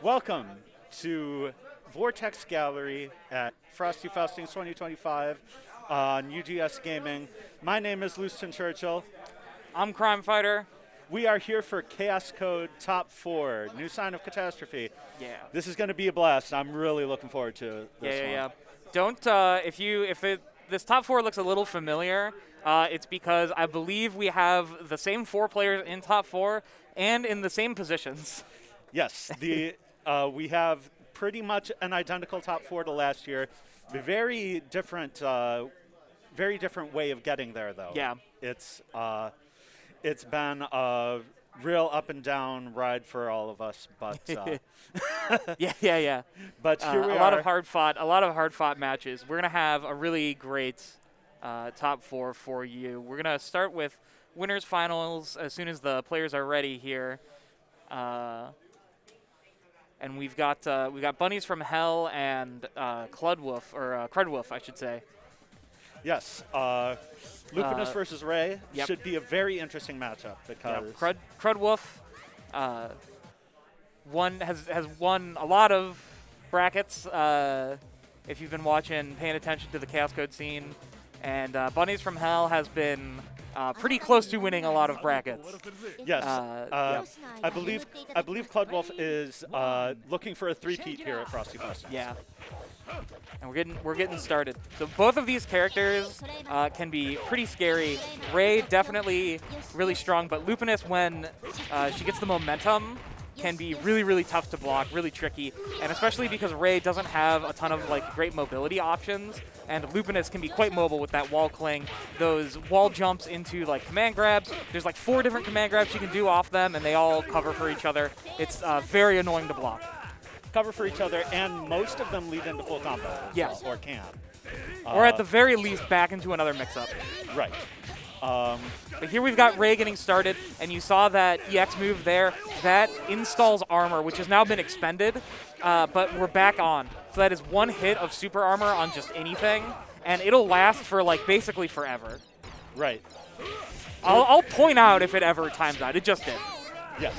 Welcome to Vortex Gallery at Frosty Faustings 2025 on UGS Gaming. My name is Lewiston Churchill. I'm Crime Fighter. We are here for Chaos Code Top 4, New Sign of Catastrophe. Yeah. This is going to be a blast. I'm really looking forward to this one. Yeah. Don't this top 4 looks a little familiar, it's because I believe we have the same 4 players in top 4 and in the same positions. Yes, we have pretty much an identical top 4 to last year. Very different way of getting there, though. Yeah. It's been a real up and down ride for all of us, but Yeah. But here we a are. lot of hard fought matches. We're gonna have a really great top 4 for you. We're gonna start with winners finals as soon as the players are ready here. And we've got Bunnies from Hell and Crudwolf, I should say. Yes, Lupinus versus Ray yep. should be a very interesting matchup because Crudwolf has won a lot of brackets. If you've been paying attention to the Chaos Code scene, and Bunnies from Hell has been pretty close to winning a lot of brackets. Yes, I believe Cludwolf is looking for a three-peat here at Frosty Faustings. Yeah. And we're getting started. So both of these characters can be pretty scary. Ray definitely really strong, but Lupinus, when she gets the momentum, can be really, really tough to block, really tricky, and especially because Ray doesn't have a ton of great mobility options, and Lupinus can be quite mobile with that wall cling, those wall jumps into command grabs. There's 4 different command grabs you can do off them, and they all cover for each other. It's very annoying to block. Cover for each other, and most of them lead into full combo. Yes. Or can. Or at the very least, back into another mix-up. Right. But here we've got Ray getting started, and you saw that EX move there. That installs armor, which has now been expended, but we're back on. So that is 1 hit of super armor on just anything, and it'll last for basically forever. Right. I'll point out if it ever times out. It just did. Yes.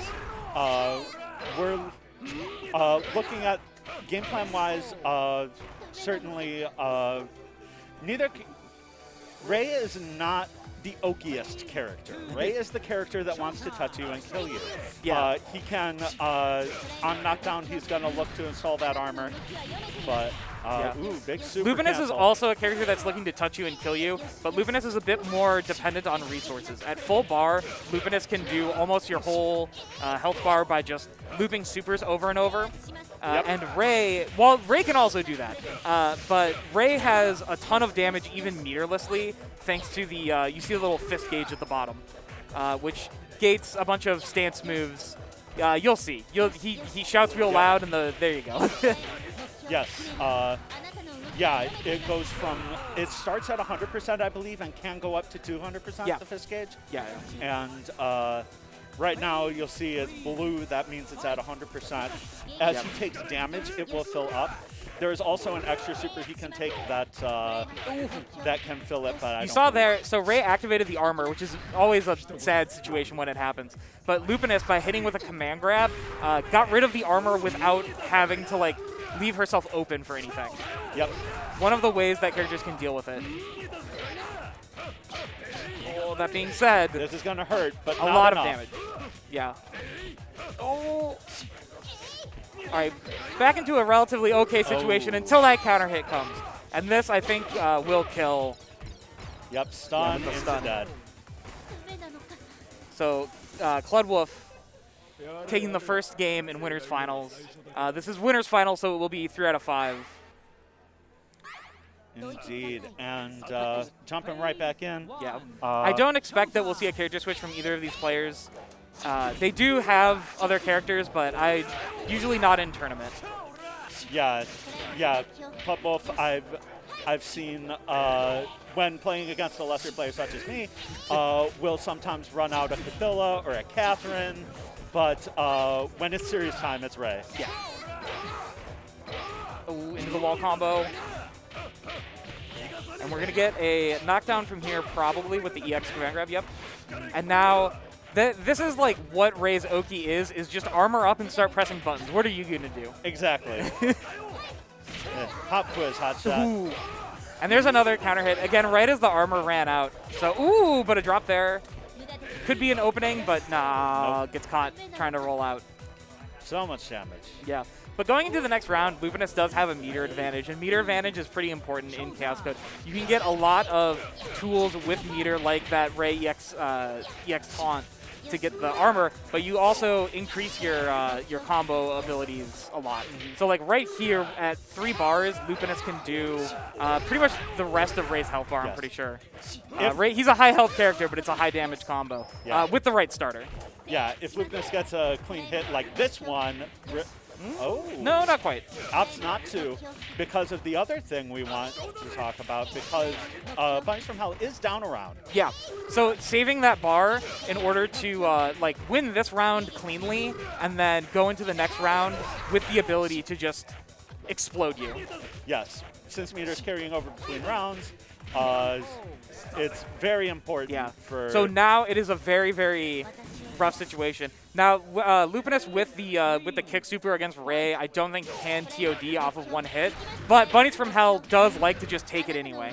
We're looking at game plan-wise, certainly Ray is not the okiest character. Ray is the character that wants to touch you and kill you. Yeah. He can, on knockdown, he's going to look to install that armor, but big super Lupinus cancel. is also a character that's looking to touch you and kill you, but Lupinus is a bit more dependent on resources. At full bar, Lupinus can do almost your whole health bar by just looping supers over and over. And Ray can also do that, but Ray has a ton of damage even meterlessly thanks to the, you see the little fist gauge at the bottom, which gates a bunch of stance moves. You'll see. He shouts real loud, and there you go. Yes. It goes from, it starts at 100%, I believe, and can go up to 200% the fist gauge. Yeah. And right now, you'll see it's blue. That means it's at 100%. As he takes damage, it will fill up. There is also an extra super he can take that can fill it, but I You don't saw believe there, so Ray activated the armor, which is always a sad situation when it happens. But Lupinus, by hitting with a command grab, got rid of the armor without having to leave herself open for anything. Yep. One of the ways that characters can deal with it. Oh, that being said, This is going to hurt, but a not lot enough. of damage. Yeah. Oh. All right, back into a relatively okay situation until that counter hit comes. And this, I think, will kill. Yep, stun, Yeah, stun. Dead. So, Cludwolf taking the first game in winners finals. This is winners finals, so it will be 3 out of 5. Indeed, and jumping right back in. Yeah. I don't expect that we'll see a character switch from either of these players. They do have other characters, but usually not in tournament. Yeah. Cludwolf, I've seen when playing against a lesser player such as me, will sometimes run out a Cathilla or a Catherine, but when it's serious time, it's Ray. Yeah. Ooh, into the wall combo. And we're going to get a knockdown from here probably with the EX command grab, yep. And now This is like what Ray's Oki is just armor up and start pressing buttons. What are you going to do? Exactly. Yeah, pop quiz, hot shot. Ooh. And there's another counter hit. Again, right as the armor ran out. So, ooh, but a drop there. Could be an opening, but nah, Nope. gets caught trying to roll out. So much damage. Yeah. But going into the next round, Lupinus does have a meter advantage, and meter advantage is pretty important in Chaos Code. You can get a lot of tools with meter, like that Ray EX taunt to get the armor, but you also increase your combo abilities a lot. So like right here at 3 bars, Lupinus can do pretty much the rest of Ray's health bar, I'm pretty sure. Ray, he's a high health character, but it's a high damage combo with the right starter. Yeah, if Lupinus gets a clean hit like this one, oh. No, not quite. Opts not to, because of the other thing we want to talk about, because Bunnies from Hell is down around. Yeah, so saving that bar in order to like win this round cleanly and then go into the next round with the ability to just explode you. Yes, since meter's carrying over between rounds, it's very important for... So now it is a very, very rough situation. Now, Lupinus with the kick super against Ray, I don't think can TOD off of 1 hit, but Bunnies from Hell does like to just take it anyway.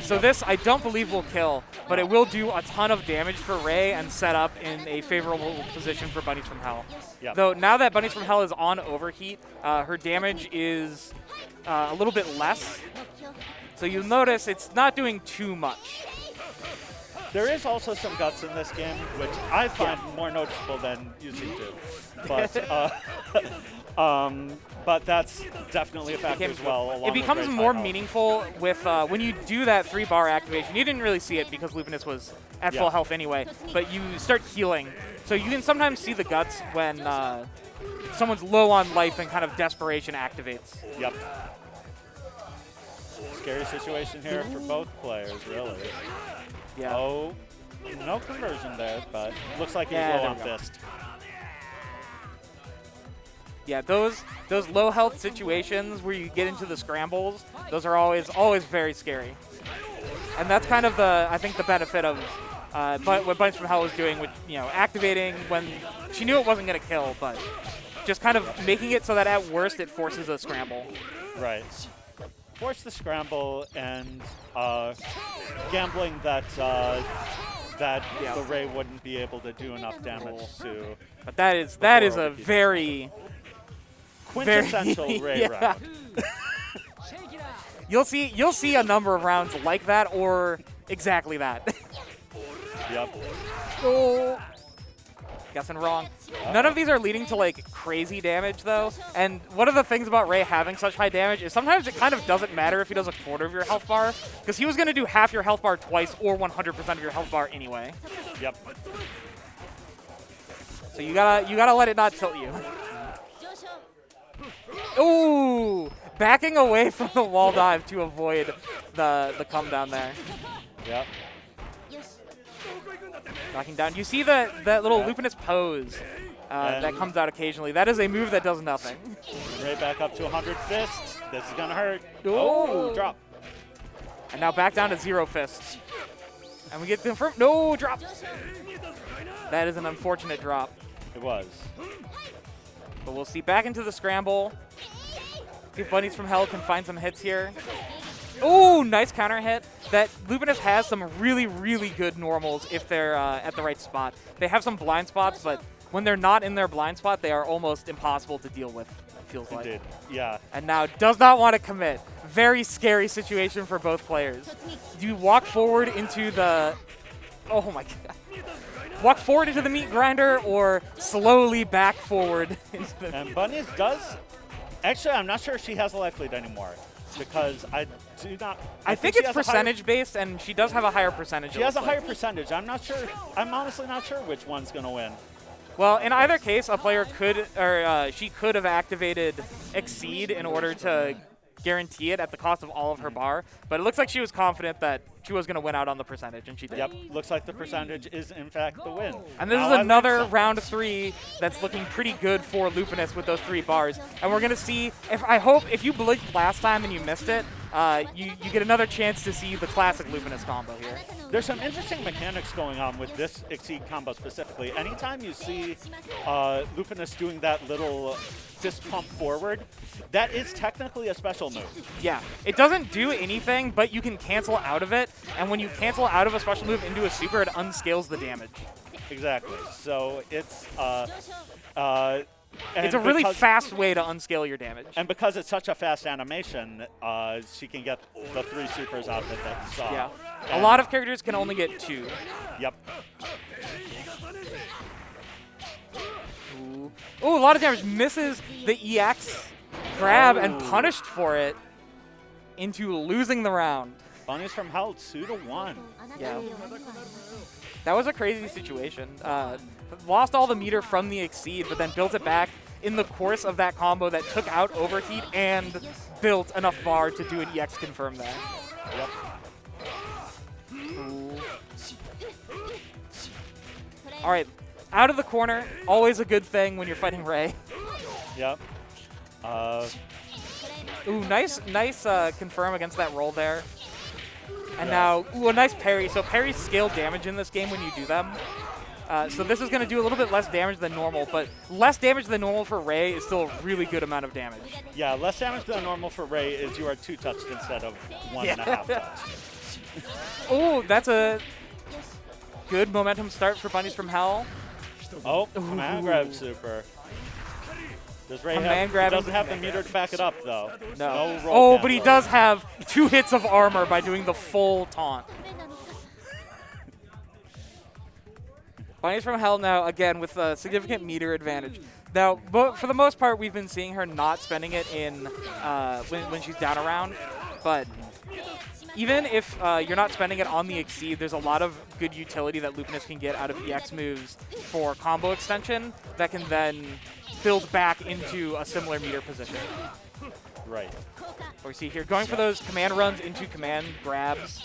So this, I don't believe will kill, but it will do a ton of damage for Ray and set up in a favorable position for Bunnies from Hell. Yep. Though now that Bunnies from Hell is on overheat, her damage is a little bit less. So you'll notice it's not doing too much. There is also some guts in this game, which I find more noticeable than using to. But that's definitely a factor as well. It becomes more meaningful with when you do that 3-bar activation. You didn't really see it because Lupinus was at full health anyway, but you start healing. So you can sometimes see the guts when someone's low on life and kind of desperation activates. Yep. Scary situation here for both players, really. Yeah. Oh, no conversion there, but looks like he's low on fist. Yeah, those low health situations where you get into the scrambles, those are always very scary. And that's kind of I think the benefit of what Bunnies from Hell was doing with, activating when she knew it wasn't going to kill, but just kind of making it so that at worst it forces a scramble. Right. Force the scramble and gambling that the Ray wouldn't be able to do enough damage to. But that is a very quintessential Ray round. You'll see a number of rounds like that or exactly that. Yep. Oh. Guessing wrong. None of these are leading to like crazy damage though, and one of the things about Ray having such high damage is sometimes it kind of doesn't matter if he does a quarter of your health bar, because he was going to do half your health bar twice or 100% of your health bar anyway. Yep. So you gotta let it not tilt you. Ooh, backing away from the wall dive to avoid the come down there. Yep. Knocking down. You see that little Lupinus pose that comes out occasionally. That is a move that does nothing. Ray back up to 100 fists. This is gonna hurt. Ooh. Oh, drop. And now back down to 0 fists. And we get confirmed. No, drop. That is an unfortunate drop. It was. But we'll see. Back into the scramble. See if Bunnies from Hell can find some hits here. Ooh, nice counter hit. That Lupinus has some really, really good normals if they're at the right spot. They have some blind spots, but when they're not in their blind spot, they are almost impossible to deal with, it feels like. Indeed. Yeah. And now does not want to commit. Very scary situation for both players. Do you walk forward into the... Oh my god. Walk forward into the meat grinder or slowly back forward into the... And Bunnies does... Actually, I'm not sure if she has a life lead anymore, because I do not... I think it's percentage-based, and she does have a higher percentage. She has a higher percentage. I'm not sure. I'm honestly not sure which one's going to win. Well, in either case, a player could, or she could have activated Exceed in order to guarantee it at the cost of all of her bar, but it looks like she was confident that she was going to win out on the percentage, and she did. Yep, looks like the percentage is, in fact, the win. And this is another round 3 that's looking pretty good for Lupinus with those 3 bars. And we're going to see, if you blinked last time and you missed it, you get another chance to see the classic Lupinus combo here. There's some interesting mechanics going on with this XVII combo specifically. Anytime you see Lupinus doing that little fist pump forward, that is technically a special move. Yeah, it doesn't do anything, but you can cancel out of it, and when you cancel out of a special move into a super, it unscales the damage. Exactly. So it's it's a really fast way to unscale your damage. And because it's such a fast animation, she can get the 3 supers out of it that you saw. Yeah. And A lot of characters can only get 2. Yep. Ooh, a lot of damage. Misses the EX grab and punished for it into losing the round. Bunnies from Hell 2-1. Yeah. That was a crazy situation. Lost all the meter from the Exceed, but then built it back in the course of that combo that took out Overheat and built enough bar to do an EX confirm there. Yep. Ooh. All right, out of the corner, always a good thing when you're fighting Ray. Yep. Ooh, nice confirm against that roll there. And now, ooh, a nice parry. So parries scale damage in this game when you do them. So this is going to do a little bit less damage than normal, but less damage than normal for Ray is still a really good amount of damage. Yeah, less damage than normal for Ray is you are 2 touched instead of 1.5 touched. Oh, that's a good momentum start for Bunnies from Hell. Oh, command grab super. Does Ray Command have, grab he doesn't have the meter to back it up, though. No. Roll But he cancel. does have 2 hits of armor by doing the full taunt. Bunnies from Hell now, again, with a significant meter advantage. Now, but for the most part, we've been seeing her not spending it in when she's down around. But even if you're not spending it on the Exceed, there's a lot of good utility that Lupinus can get out of EX moves for combo extension that can then build back into a similar meter position. Right. What we see here, going for those command runs into command grabs.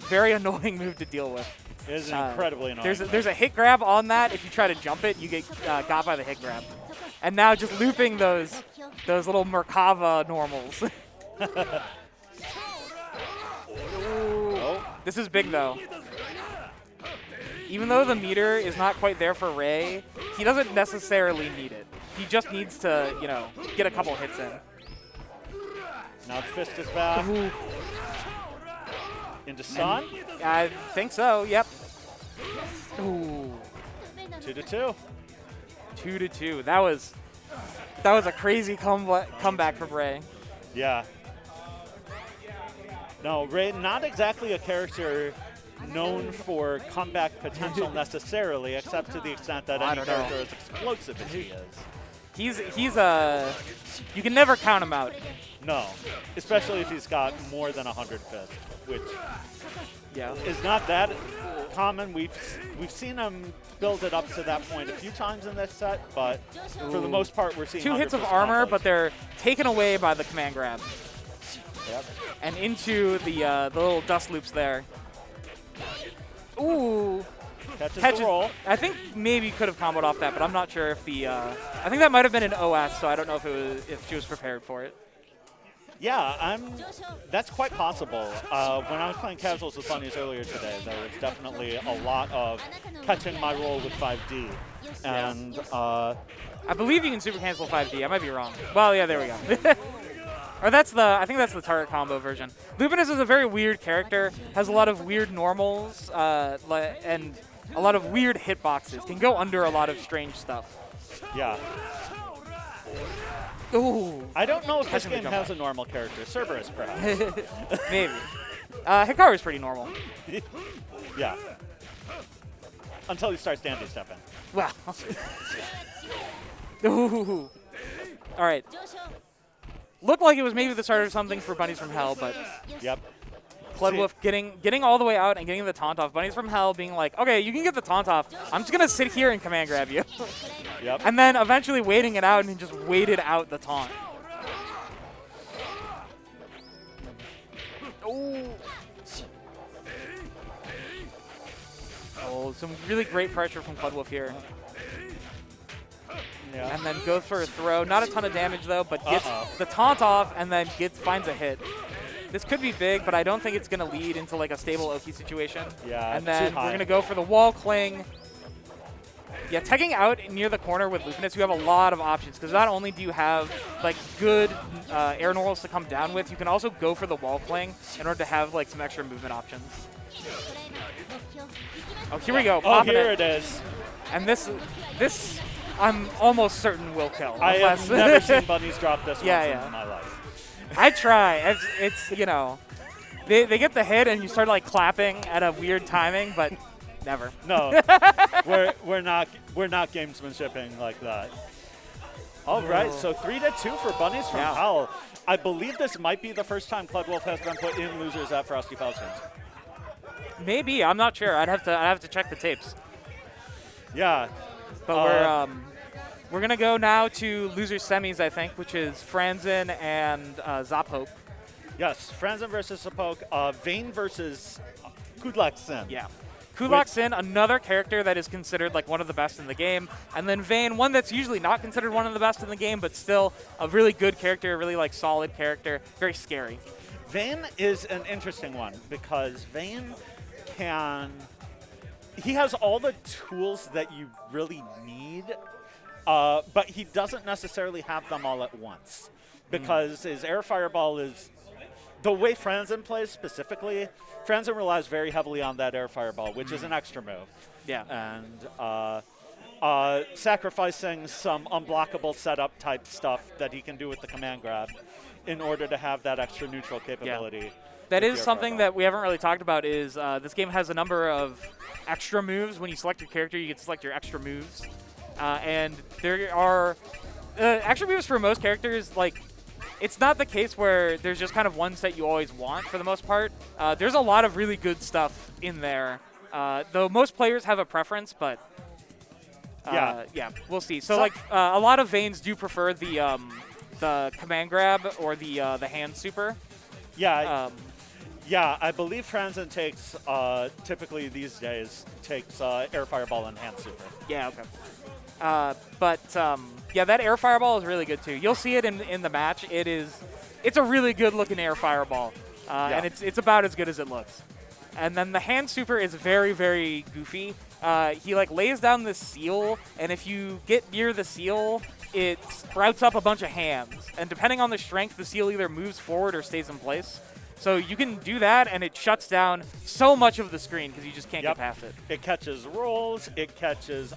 Very annoying move to deal with. It is incredibly annoying. There's a hit grab on that. If you try to jump it, you get got by the hit grab. And now just looping those little Merkava normals. Oh. This is big though. Even though the meter is not quite there for Ray, he doesn't necessarily need it. He just needs to, get a couple hits in. Now the fist is back. Ooh. Into Sun. I think so, yep. Ooh. 2-2. 2-2. That was a crazy comeback from Ray. Yeah. No, Ray, not exactly a character known for comeback potential necessarily, except to the extent that any character is explosive as he is. He's you can never count him out. No, especially if he's got more than 100 fists, which is not that common. We've seen him build it up to that point a few times in this set, but for the most part, we're seeing 2 hits of 100 armor, combos. but they're taken away by the command grab. Yep. And into the little dust loops there. Ooh. Catches the roll. I think maybe could have comboed off that, but I'm not sure if the. I think that might have been an OS, so I don't know if she was prepared for it. Yeah, that's quite possible. When I was playing casuals with Bunnies earlier today, there was definitely a lot of catching my roll with 5D. And I believe you can super cancel 5D. I might be wrong. Well, yeah, there we go. Or I think that's the target combo version. Lupinus is a very weird character, has a lot of weird normals, and a lot of weird hitboxes. Can go under a lot of strange stuff. yeah. Ooh. I don't know if this Catching the game jump has back. a normal character. Cerberus, perhaps. Maybe. Hikaru's pretty normal. Yeah. Until he starts dandy stepping. Wow. Ooh. All right. Looked like it was maybe the start of something for Bunnies from Hell, but Yep. Floodwolf getting all the way out and getting the taunt off. Bunnies from Hell being like, okay, you can get the taunt off. I'm just going to sit here and command grab you. Yep. And then eventually waiting it out and just waited out the taunt. Ooh. Oh, some really great pressure from Floodwolf here. Yeah. And then goes for a throw. Not a ton of damage, though, but gets the taunt off and then finds a hit. This could be big, but I don't think it's going to lead into like a stable Oki situation. Yeah, and then too we're high. going to go for the wall cling. Yeah, tagging out near the corner with Lupinus, you have a lot of options because not only do you have like good air normals to come down with, you can also go for the wall cling in order to have like some extra movement options. Oh, here we go. Oh, here it is. And this I'm almost certain will kill. I have never seen bunnies drop this once in my life. I try. It's you know, they get the hit and you start like clapping at a weird timing, but never. No, we're not gamesmanshiping like that. All right, so 3-2 for bunnies from Howell. I believe this might be the first time Cloudwolf has been put in losers at Frosty Faustings. Maybe, I'm not sure. I'd have to check the tapes. Yeah, but we're gonna go now to losers semis, I think, which is Franzen and Zaphope. Yes, Franzen versus Zapoke, Vayne versus Kudlak Sin. Yeah. Kudlak Sin, another character that is considered like one of the best in the game, and then Vayne, one that's usually not considered one of the best in the game, but still a really good character, a really like solid character, very scary. Vayne is an interesting one because Vayne he has all the tools that you really need, but he doesn't necessarily have them all at once because his air fireball is the way Franzen plays specifically. Franzen relies very heavily on that air fireball, which is an extra move. Yeah. And sacrificing some unblockable setup type stuff that he can do with the command grab in order to have that extra neutral capability. Yeah. That is something that we haven't really talked about is this game has a number of extra moves. When you select your character, you can select your extra moves. And there are extra moves for most characters, like, it's not the case where there's just kind of one set you always want for the most part. There's a lot of really good stuff in there, though most players have a preference, but yeah, we'll see. So like a lot of Vaynes do prefer the command grab or the hand super. Yeah. Yeah, I believe Franzen takes, typically these days, takes air fireball and hand super. Yeah, okay. Yeah, that air fireball is really good too. You'll see it in the match. It's a really good looking air fireball, and it's about as good as it looks. And then the hand super is very, very goofy. He like lays down this seal, and if you get near the seal, it sprouts up a bunch of hands. And depending on the strength, the seal either moves forward or stays in place. So you can do that, and it shuts down so much of the screen because you just can't get past it. It catches rolls. It catches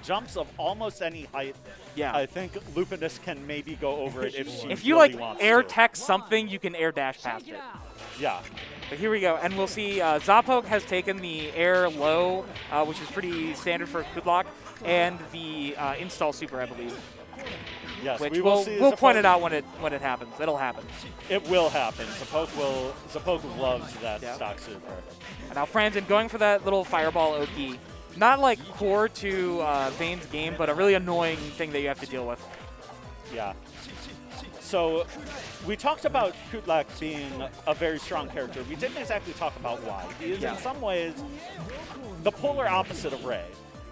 jumps of almost any height. Yeah. I think Lupinus can maybe go over it if she if you really like wants air to. tech something, you can air dash past it. Yeah. But here we go, and we'll see Zaphope has taken the air low, which is pretty standard for Kudlak, and the install super, I believe. Yes, which we will see. We'll point it out when it happens. It'll happen. It will happen. Zapoke loves that stock super. And now Franzen going for that little fireball Oki. Not like core to Vayne's game, but a really annoying thing that you have to deal with. Yeah. So we talked about Kudlak being a very strong character. We didn't exactly talk about why. He is in some ways the polar opposite of Ray.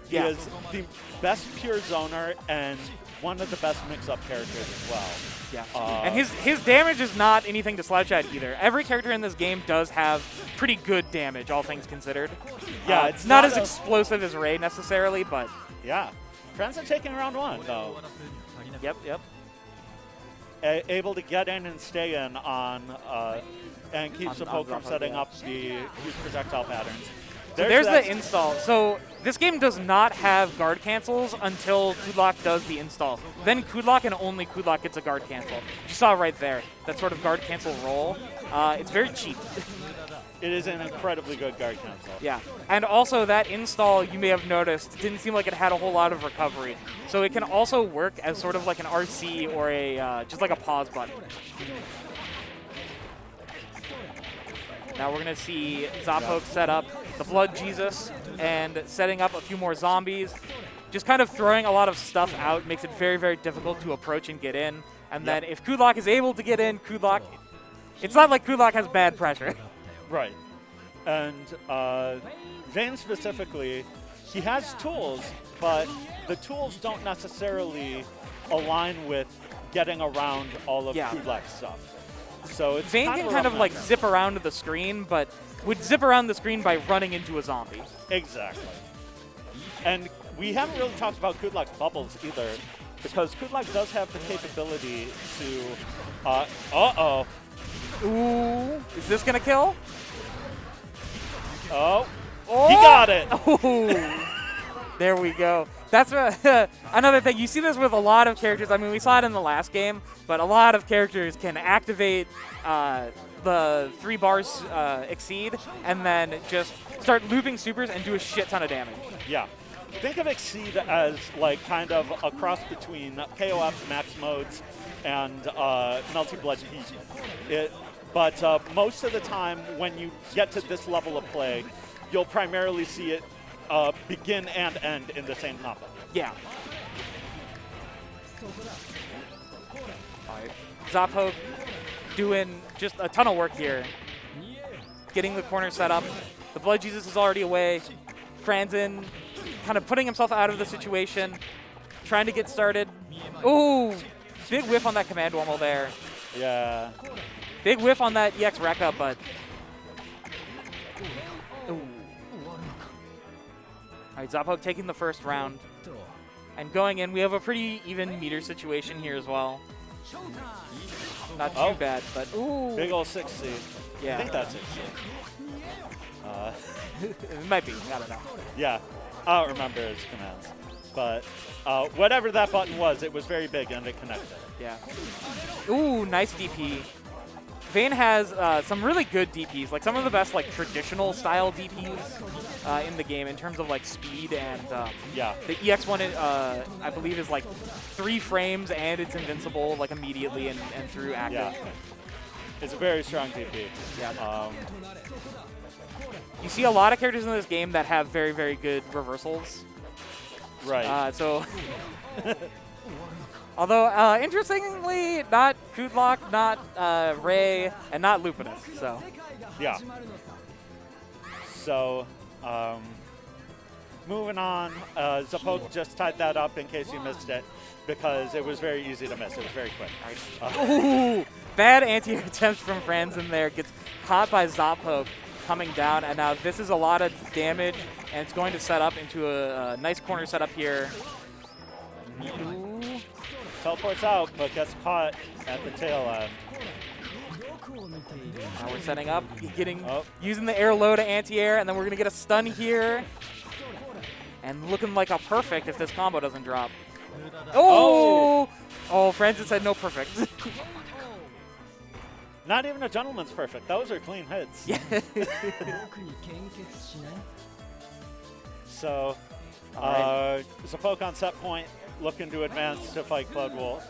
He is the best pure zoner and one of the best mix-up characters as well. Yeah. And his damage is not anything to slouch at either. Every character in this game does have pretty good damage, all things considered. Yeah, it's not as explosive as Ray necessarily, but yeah. Franzen taking round one though. Yep. Able to get in and stay in on and keep Zapoke from setting up the huge projectile patterns. There's the install. So this game does not have guard cancels until Kudlak does the install. Then Kudlak and only Kudlak gets a guard cancel. You saw right there, that sort of guard cancel roll. It's very cheap. It is an incredibly good guard cancel. Yeah, and also that install, you may have noticed, didn't seem like it had a whole lot of recovery. So it can also work as sort of like an RC or a just like a pause button. Now we're going to see Zaphope set up the Blood Jesus and setting up a few more zombies. Just kind of throwing a lot of stuff out makes it very, very difficult to approach and get in. And then if Kudlak is able to get in, it's not like Kudlak has bad pressure. Right. And Vayne specifically, he has tools, but the tools don't necessarily align with getting around all of Kudlak's stuff. So it's Vayne can kind of like zip around the screen, but would zip around the screen by running into a zombie. Exactly. And we haven't really talked about Kudlak's bubbles either, because Kudlak does have the capability to. Uh-oh. Ooh, is this gonna kill? Oh, oh! He got it. Oh, there we go. That's another thing. You see this with a lot of characters. I mean, we saw it in the last game, but a lot of characters can activate the 3 bars exceed and then just start looping supers and do a shit ton of damage. Yeah. Think of Exceed as like kind of a cross between KOF max modes and Melty Blood Heat. But most of the time when you get to this level of play, you'll primarily see it begin and end in the same combo. Yeah. All right. Zappo doing just a ton of work here. Getting the corner set up. The Blood Jesus is already away. Franzen kind of putting himself out of the situation. Trying to get started. Ooh, big whiff on that command normal there. Yeah. Big whiff on that EX Rekka, but... Ooh. All right, Zappo taking the first round. And going in, we have a pretty even meter situation here as well. Not too bad, but ooh. Big ol' 6C. Yeah. I think that's it. It might be, I don't know. Yeah, I don't remember his commands. But whatever that button was, it was very big and it connected. Yeah. Ooh, nice DP. Vayne has some really good DPs, like some of the best like traditional style DPs in the game in terms of like speed and yeah. The EX one I believe is like 3 frames and it's invincible like immediately and through active. Yeah. It's a very strong DP. Yeah. You see a lot of characters in this game that have very, very good reversals. Right. So although, interestingly, not Kudlak, not Ray, and not Lupinus, so. Yeah. So, moving on, Zappo just tied that up in case you missed it, because it was very easy to miss. It was very quick. Ooh, bad anti-air attempt from Franzen there. Gets caught by Zappo coming down, and now this is a lot of damage, and it's going to set up into a nice corner setup here. Ooh. Teleports out, but gets caught at the tail end. Now we're setting up, using the air low to anti-air, and then we're going to get a stun here. And looking like a perfect if this combo doesn't drop. Oh! Oh, Francis said no perfect. Not even a gentleman's perfect. Those are clean hits. Yeah. So, Zappo on set point, looking to advance to fight Cloud Wolf.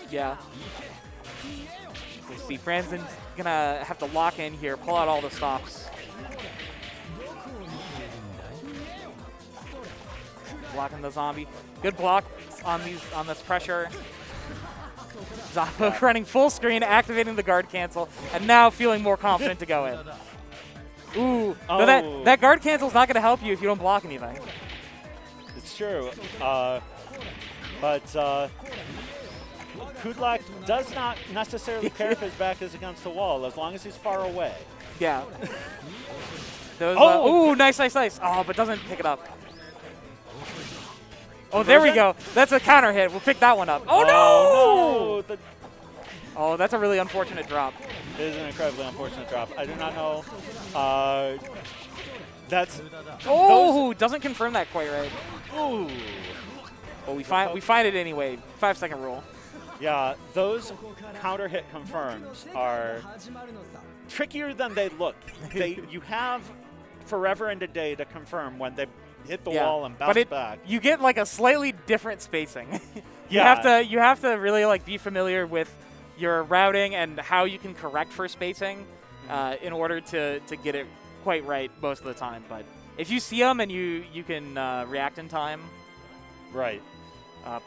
Yeah. We see Franzen's gonna have to lock in here, pull out all the stops. Blocking the zombie. Good block on this pressure. Zappo running full screen, activating the guard cancel, and now feeling more confident to go in. Ooh, no, that guard cancel's not gonna help you if you don't block anything. It's true. But Kudlak does not necessarily care if his back is against the wall, as long as he's far away. Yeah. Those, ooh, nice. Oh, but doesn't pick it up. Oh, there we go. That's a counter hit. We'll pick that one up. Oh, no! Oh, that's a really unfortunate drop. It is an incredibly unfortunate drop. I do not know. Doesn't confirm that quite right. Ooh. Well, we find it anyway. 5-second rule. Yeah, those counter hit confirms are trickier than they look. You have forever and a day to confirm when they hit the wall and bounce back. You get like a slightly different spacing. You have to really like be familiar with your routing and how you can correct for spacing in order to get it quite right most of the time. But if you see them and you can react in time, right?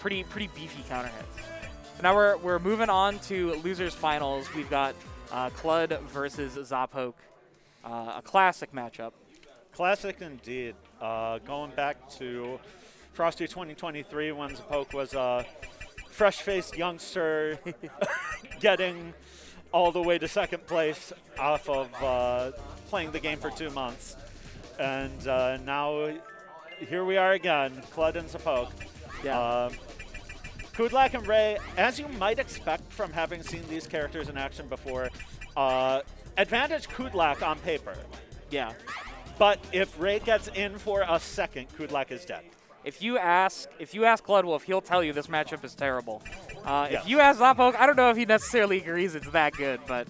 Pretty beefy counter hits. So now we're moving on to losers finals. We've got Clud versus Zappo, a classic matchup. Classic indeed. Going back to Frosty 2023 when Zappo was a fresh-faced youngster getting all the way to second place off of playing the game for 2 months. And now here we are again, Kled and Zapoke. Yeah. Kudlak and Ray, as you might expect from having seen these characters in action before, advantage Kudlak on paper. Yeah. But if Ray gets in for a second, Kudlak is dead. If you ask Cludwolf, he'll tell you this matchup is terrible. Yes. If you ask Zapoke, I don't know if he necessarily agrees it's that good, but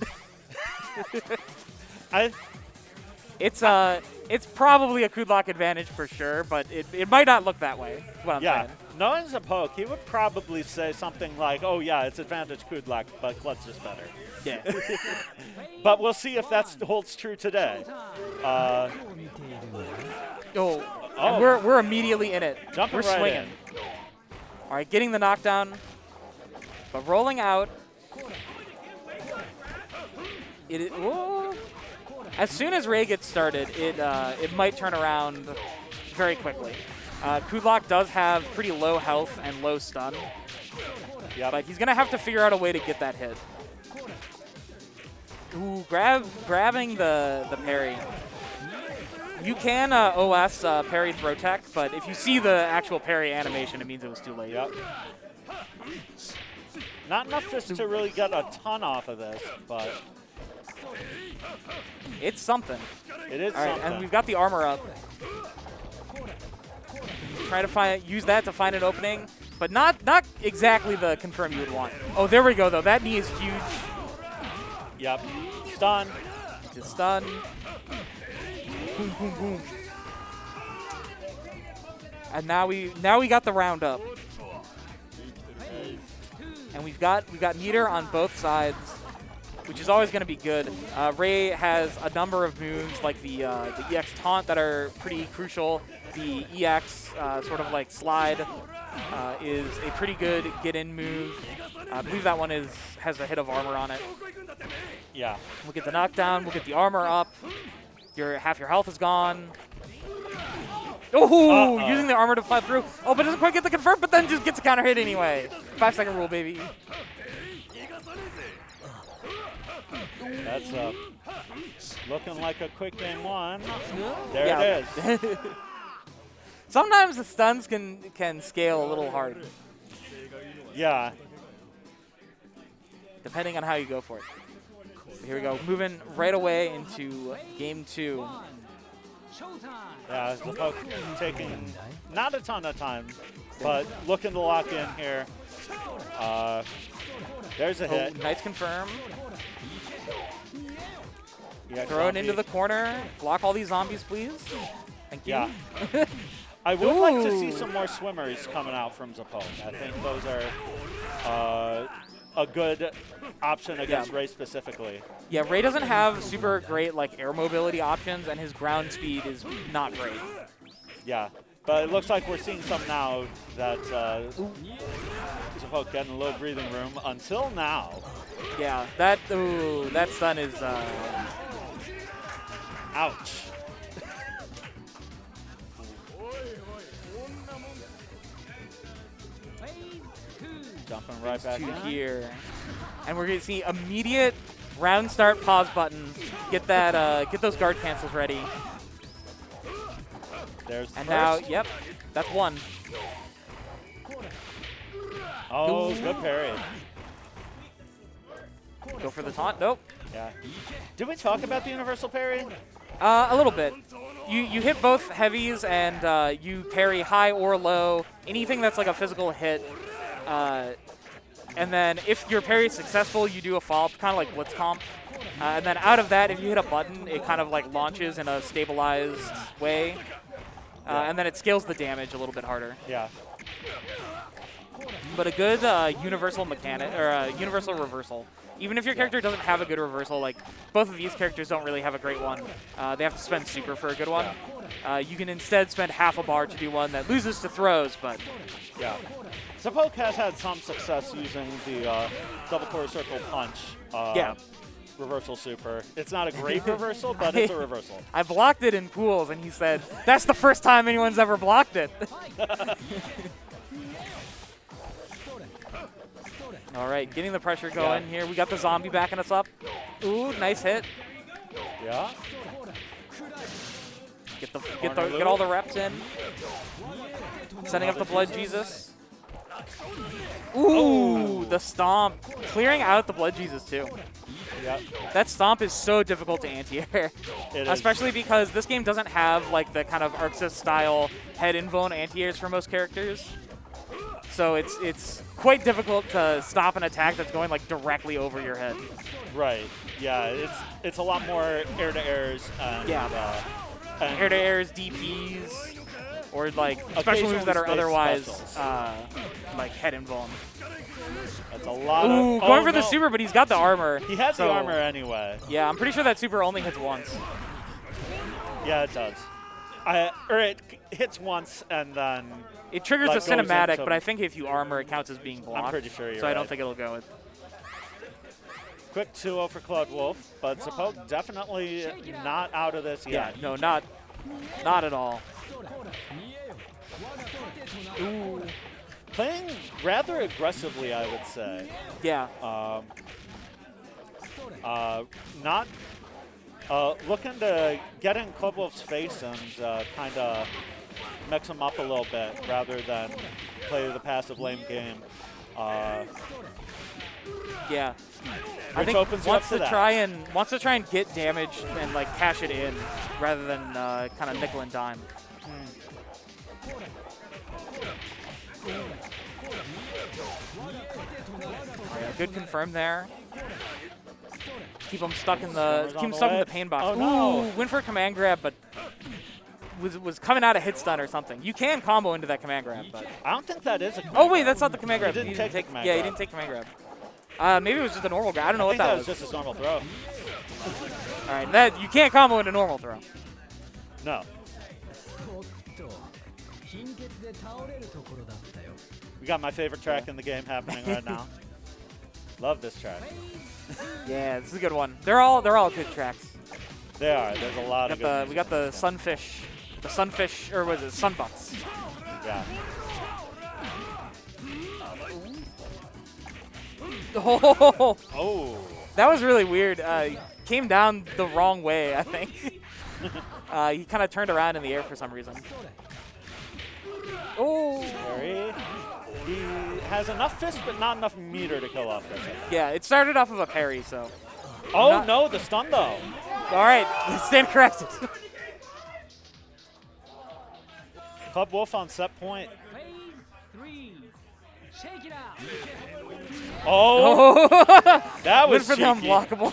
it's probably a Kudlak advantage for sure, but it might not look that way. Is what I'm saying. Knowing Zapoke, he would probably say something like, "Oh yeah, it's advantage Kudlak, but Kled's just better." Yeah. But we'll see if that holds true today. And we're immediately in it. Jumping we're right swinging. All right, getting the knockdown, but rolling out. Whoa. As soon as Ray gets started, it might turn around very quickly. Kudlak does have pretty low health and low stun. Yep. But he's going to have to figure out a way to get that hit. Ooh, grabbing the parry. You can OS parry throw tech, but if you see the actual parry animation, it means it was too late. Yep. Not enough just to really get a ton off of this, but it's something. It is All right, something. and we've got the armor up. Try to use that to find an opening, but not exactly the confirm you would want. Oh, there we go though. That knee is huge. Yep. Stun. Just stun. Boom, boom, boom. And now we got the round up. And we've got meter on both sides, which is always going to be good. Ray has a number of moves like the EX taunt that are pretty crucial. The EX sort of like slide is a pretty good get-in move. I believe that one has a hit of armor on it. Yeah. We'll get the knockdown. We'll get the armor up. Half your health is gone. Oh, using the armor to fly through. Oh, but doesn't quite get the confirm, but then just gets a counter hit anyway. 5-second rule, baby. That's looking like a quick game one. There it is. Sometimes the stuns can scale a little hard. Yeah. Depending on how you go for it. Here we go, moving right away into game 2. Yeah, Zapoke taking not a ton of time, but looking to lock in here. There's a hit. Nice confirm. Yeah, Throw it into the corner. Block all these zombies, please. Thank you. Yeah. I would like to see some more swimmers coming out from Zapoke. I think those are a good option against Ray specifically. Yeah, Ray doesn't have super great like air mobility options, and his ground speed is not great. Yeah, but it looks like we're seeing some now that Zapoke getting a little breathing room until now. Yeah, that stun is ouch. Jumping right back in here. And we're going to see immediate round start pause button. Get those guard cancels ready. There's and first. now, yep, that's one. Oh, good parry. Go for the taunt. Nope. Yeah. Did we talk about the universal parry? A little bit. You hit both heavies and you parry high or low. Anything that's like a physical hit. And then if your parry is successful, you do a follow-up, kind of like Blitz Comp. And then out of that, if you hit a button, it kind of like launches in a stabilized way. And then it scales the damage a little bit harder. Yeah. But a good universal mechanic, or universal reversal. Even if your character doesn't have a good reversal, like both of these characters don't really have a great one. They have to spend super for a good one. You can instead spend half a bar to do one that loses to throws, but... Yeah. Zapoke has had some success using the double quarter circle punch reversal super. It's not a great reversal, but it's a reversal. I blocked it in pools, and he said, that's the first time anyone's ever blocked it. All right, getting the pressure going here. We got the zombie backing us up. Ooh, nice hit. Yeah. Get all the reps in. Setting up the Blood Jesus. Ooh, the stomp. Clearing out the Blood Jesus too. Yep. That stomp is so difficult to anti-air. Especially because this game doesn't have like the kind of Arxis style head invuln anti-airs for most characters. So it's quite difficult to stop an attack that's going like directly over your head. Right. Yeah, it's a lot more air-to-airs and air-to-airs, DPs, or like special moves that are otherwise like head invuln. That's a lot of going for the super, but he's got the armor. He has the armor anyway. Yeah, I'm pretty sure that super only hits once. Yeah, it does. Or it hits once and then it triggers a cinematic, but I think if you armor, it counts as being blocked. I'm pretty sure you're so I don't think it'll go with. Quick 2-0 for Cloud Wolf, but Zapote definitely not out of this yet. Yeah, no, not at all. Ooh. Playing rather aggressively, I would say. Yeah. Not looking to get in Cloud Wolf's face and kind of mix him up a little bit rather than play the passive lane game. Yeah. I think wants to try and get damage and like cash it in rather than kind of nickel and dime. Yeah, good confirm there. Keep him stuck in the pain box. Oh no! Ooh, went for a command grab, but was coming out of hit stun or something. You can combo into that command grab, but I don't think that is a. Oh wait, that's not the command grab. He didn't take Yeah, he didn't take command grab. Maybe it was just a normal grab. I don't know what that was. That was just a normal throw. All right, that you can't combo into normal throw. No. We got my favorite track in the game happening right now. Love this track. Yeah, this is a good one. They're all good tracks. They are. There's a lot of good. We got the sunfish, or was it sunbutts? Yeah. Oh. That was really weird. Came down the wrong way, I think. He kind of turned around in the air for some reason. Oh. He has enough fist, but not enough meter to kill off this. Yeah, it started off of a parry, so. Oh, no, the stun, though. All right, stand corrected. Club Wolf on set point. Oh, that was cheeky. Good for the unblockable.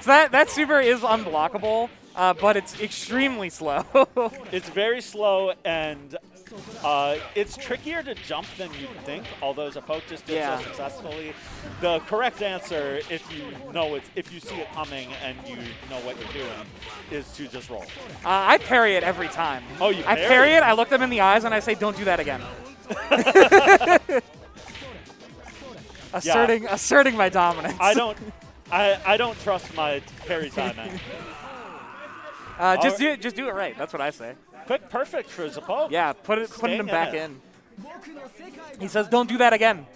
So that super is unblockable, but it's extremely slow. It's very slow, and it's trickier to jump than you'd think, although Zapote just did so successfully. The correct answer, if you see it coming and you know what you're doing, is to just roll. I parry it every time. Oh, you I parry it, I look them in the eyes, and I say, don't do that again. Asserting my dominance. I don't trust my parry timing. Just do it right. That's what I say. Quick perfect for Zapote. Yeah, putting him back in. He says, don't do that again.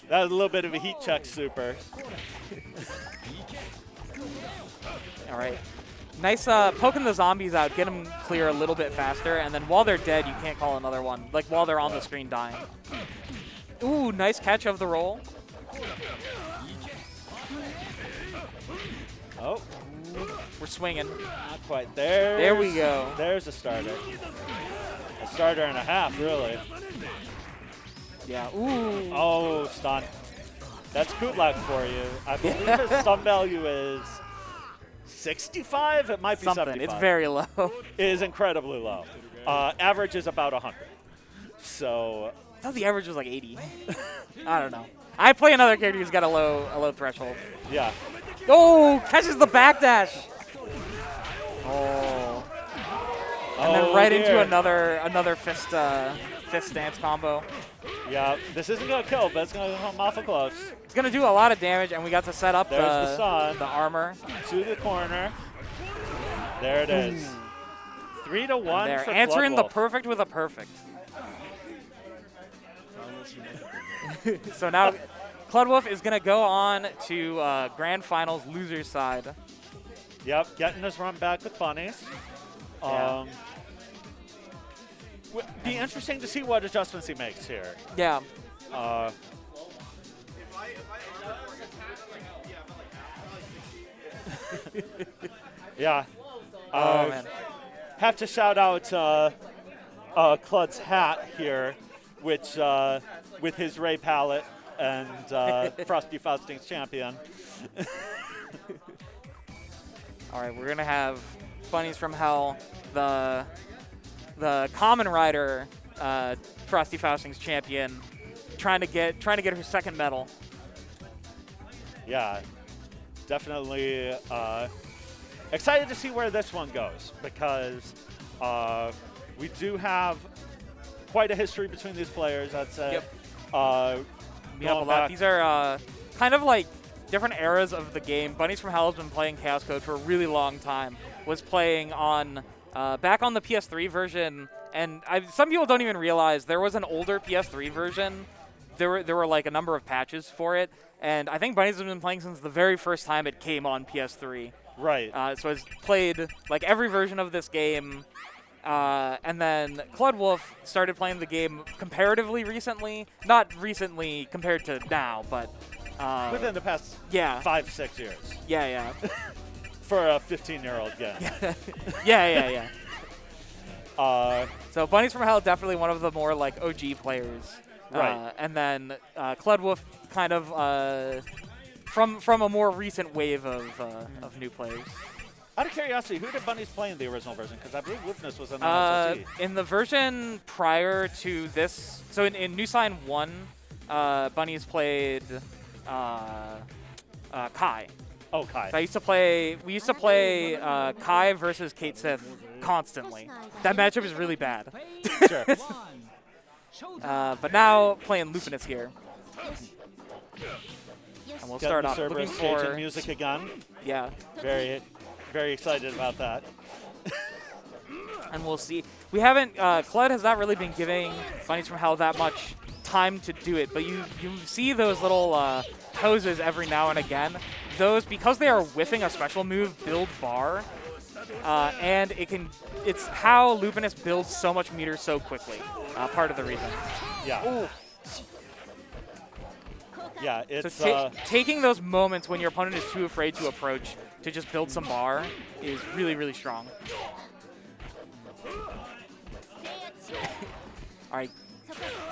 That was a little bit of a heat check super. All right. Nice poking the zombies out, get them clear a little bit faster, and then while they're dead, you can't call another one, like while they're on the screen dying. Ooh, nice catch of the roll. Oh. We're swinging. Not quite. There we go. There's a starter. A starter and a half, really. Yeah. Ooh. Oh, stun. That's Kutlak for you. I believe his stun value is 65? It might be 75. It's very low. It is incredibly low. Average is about 100. So. I thought the average was like 80. I don't know. I play another character who's got a low threshold. Yeah. Oh, catches the backdash. Oh. And then right into another fist stance combo. Yeah, this isn't gonna kill, but it's gonna come awful close. It's gonna do a lot of damage, and we got to set up the armor to the corner. There it is. 3-1 there, for answering Blood Wolf. the perfect with a perfect. So now Cludwolf is going to go on to Grand Finals loser's side. Yep, getting his run back with bunnies. Yeah. Be interesting to see what adjustments he makes here. Yeah. Yeah. Oh, man. Have to shout out Clud's hat here, which with his Ray palette and Frosty Faustings champion. All right, we're gonna have Bunnies from Hell, the Common Rider, Frosty Faustings champion, trying to get her second medal. Yeah, definitely excited to see where this one goes, because we do have quite a history between these players, I'd say. Yep. Going back, These are kind of like different eras of the game. Bunnies from Hell has been playing Chaos Code for a really long time. Was playing on back on the PS3 version, and some people don't even realize there was an older PS3 version. There were like a number of patches for it, and I think Bunnies has been playing since the very first time it came on PS3. right. So it's played like every version of this game, and then Cludwolf started playing the game comparatively recently. Not recently compared to now, but Within the past 5-6 years. Yeah. For a 15-year-old game. Yeah. So Bunnies from Hell definitely one of the more like OG players. Right. And then Cludwolf kind of from a more recent wave of new players. Out of curiosity, who did Bunnies play in the original version? Because I believe Lufinus was an SLC. In the version prior to this, so in New Sign 1, Bunnies played Kai. Oh, Kai. So we used to play Kai versus Kate Sith constantly. That matchup is really bad. Sure. But now playing Lufinus here. And we'll start off looking Cerberus for staging music again. Yeah. Very, very excited about that. And we'll see. We haven't Clud has not really been giving Bunnies from Hell that much time to do it, but you see those little poses every now and again. Those, because they are whiffing a special move, build bar, and it's how Lufinus builds so much meter so quickly. Part of the reason. Yeah. Ooh. Yeah, it's So taking those moments when your opponent is too afraid to approach to just build some bar is really, really strong. All right.